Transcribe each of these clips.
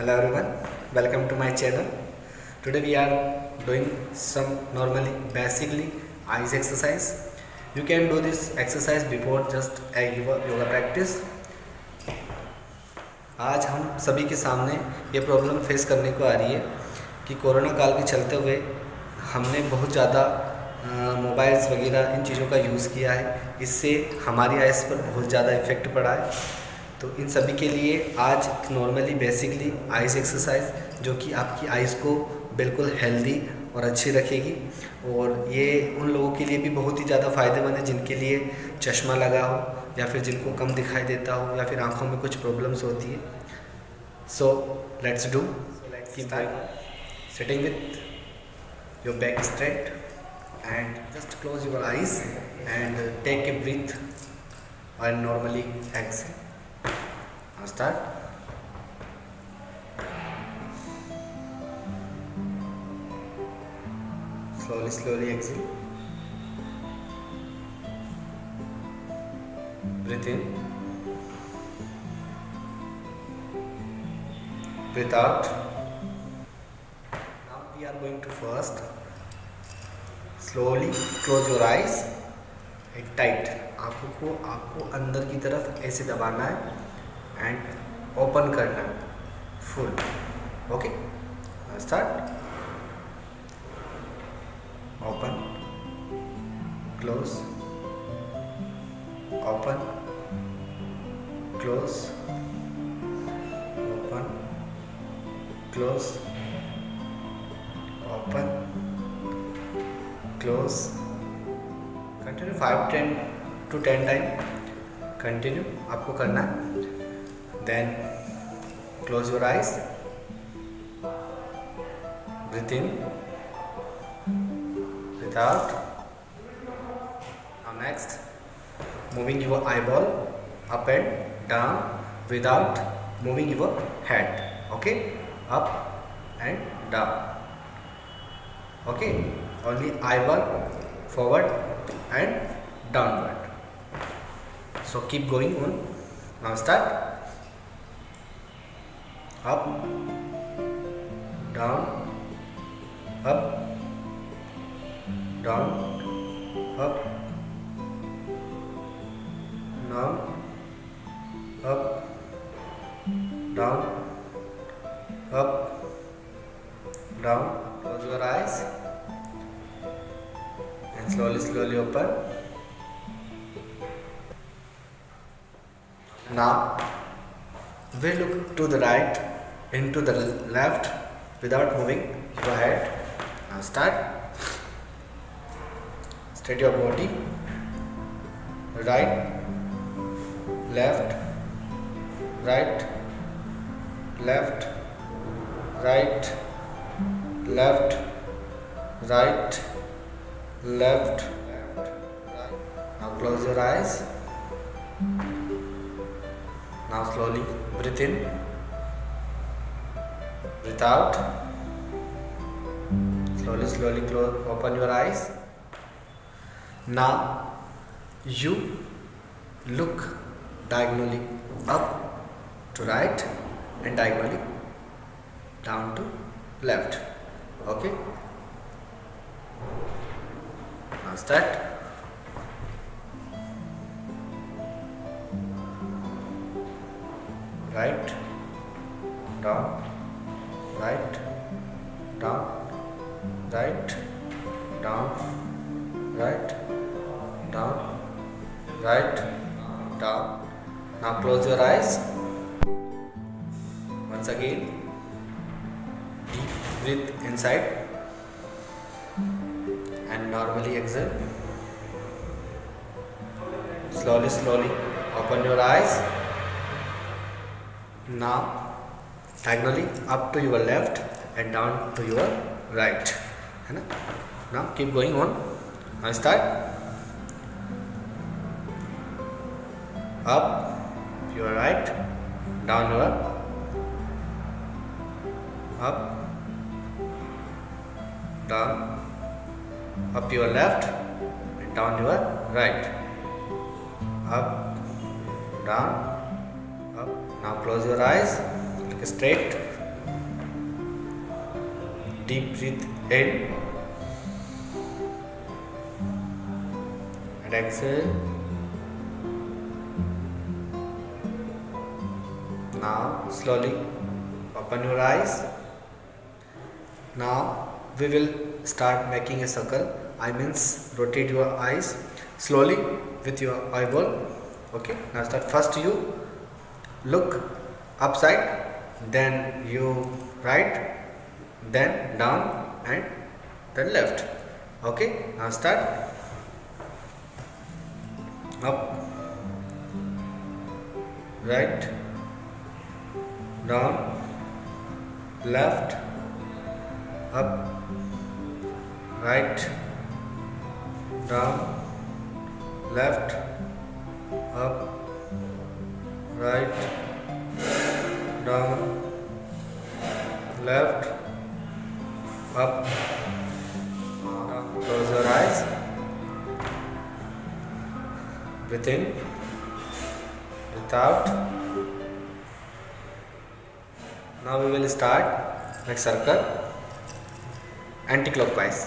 Hello everyone, welcome to my channel. Today we are doing some normally basically eyes exercise. You can do this exercise before just a yoga practice. आज हम सभी के सामने ये problem face करने को आ रही है कि कोरोना काल के चलते हुए हमने बहुत ज़्यादा मोबाइल्स वगैरह इन चीज़ों का यूज़ किया है। इससे हमारी आइज़ पर बहुत ज़्यादा इफ़ेक्ट पड़ा है। तो इन सभी के लिए आज नॉर्मली बेसिकली आइज़ एक्सरसाइज जो कि आपकी आइज़ को बिल्कुल हेल्दी और अच्छी रखेगी, और ये उन लोगों के लिए भी बहुत ही ज़्यादा फ़ायदेमंद है जिनके लिए चश्मा लगा हो या फिर जिनको कम दिखाई देता हो या फिर आँखों में कुछ प्रॉब्लम्स होती है। So let's do sitting with your back straight and just close your eyes and take a breath and normally exhale. Now start. Slowly exhale. Breathe in. Breathe out. Now we are going to first slowly close your eyes and tight. आँखों को आपको अंदर की तरफ ऐसे दबाना है and open करना है full. Okay, start. Open, close, open, close, open, close, open, close. Continue 5-10 to 10 time continue आपको करना है. Then close your eyes, breathe in, breathe out. Now next, moving your eyeball up and down without moving your head. Okay, up and down. Okay, only eyeball forward and downward. So keep going on. Now start. Up, down, up, down, up, down, up, down, up, down. Close your eyes and slowly open. Now we look to the right, into the left without moving your head. Now start. Straight your body. Right, left, right, left, right, left, right, left, right. Now close your eyes. Now slowly breathe in, breathe out. Slowly close, open your eyes. Now you look diagonally up to right and diagonally down to left. Okay, now start. Right, down, right, down, right, down, right, down, right, down. Now close your eyes. Once again, deep breathe inside and normally exhale. Slowly open your eyes. Now diagonally up to your left and down to your right. है ना? Now keep going on. Now start. Up your right, down your up, down, up your left and down your right. Up, down, up. Now close your eyes, look straight. deep breath in and exhale. Now slowly open your eyes. Now we will start making a circle. I means rotate your eyes slowly with your eyeball. Okay, now start. First you look upside, then you right, then down and then left. Okay, now start. Up, right, down, left, up, right, down, left, up, right, down, left, up, down. Close your eyes. Breathe in, breathe out. Now we will start next circle anti-clockwise,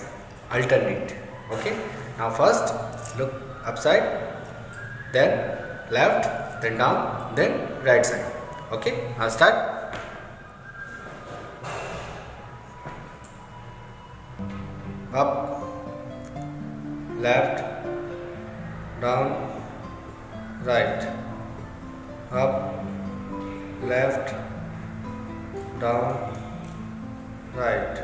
alternate. Okay, now first look upside, then left, then down, then right side. Okay, now start. Up, left, down, right, up, left, down, right,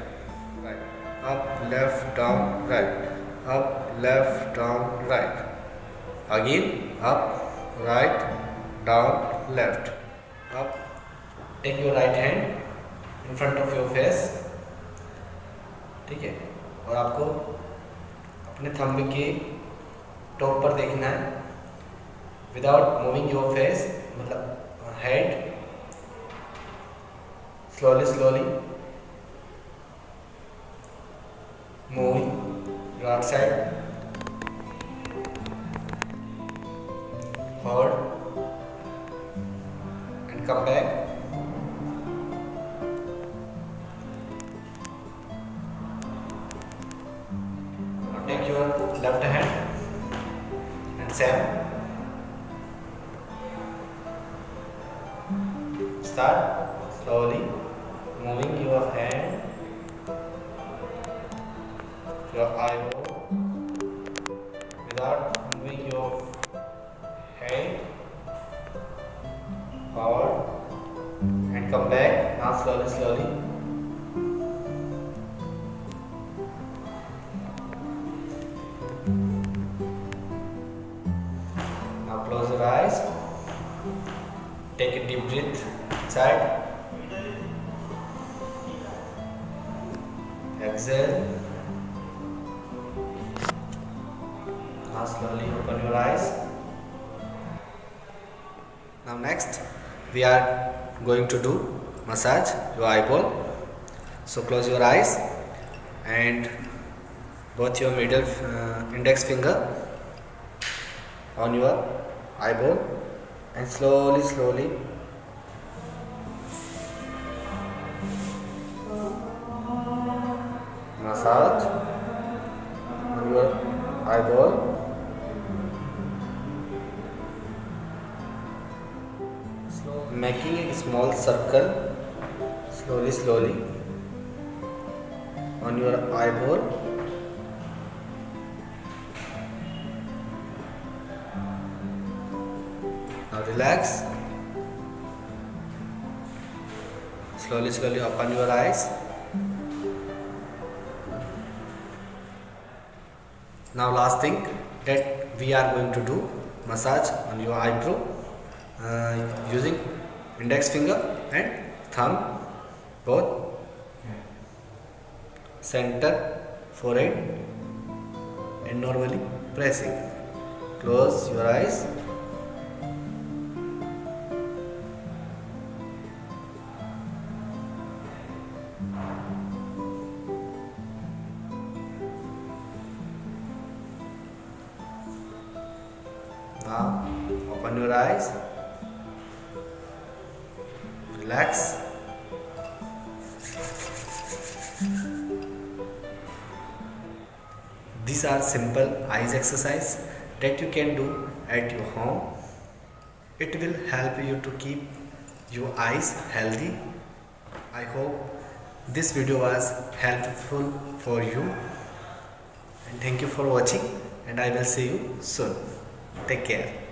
up, left, down, right, up, left, down, right. Again up, right, down, left, up. Take your right hand in front of your face. ठीक है, और आपको अपने thumb के top पर देखना है without moving your face, मतलब head. Slowly moving your outside, hold and come back. Now take your left hand and same. Start slowly moving your hand, your eyeball, without moving your head, forward and come back. Now slowly. Now close your eyes. Take a deep breath inside. Exhale. Now slowly open your eyes. Now next we are going to do massage your eyeball. So close your eyes and both your middle index finger on your eyeball and slowly massage on your eyeball. Making a small circle slowly on your eyeball. Now relax. Slowly open your eyes. Now last thing that we are going to do massage on your eyebrow using index finger and thumb, both center, forehead and normally pressing. Close your eyes. Now open your eyes, relax. These are simple eyes exercise that you can do at your home. It will help you to keep your eyes healthy. I hope this video was helpful for you, and thank you for watching, and I will see you soon. Take care.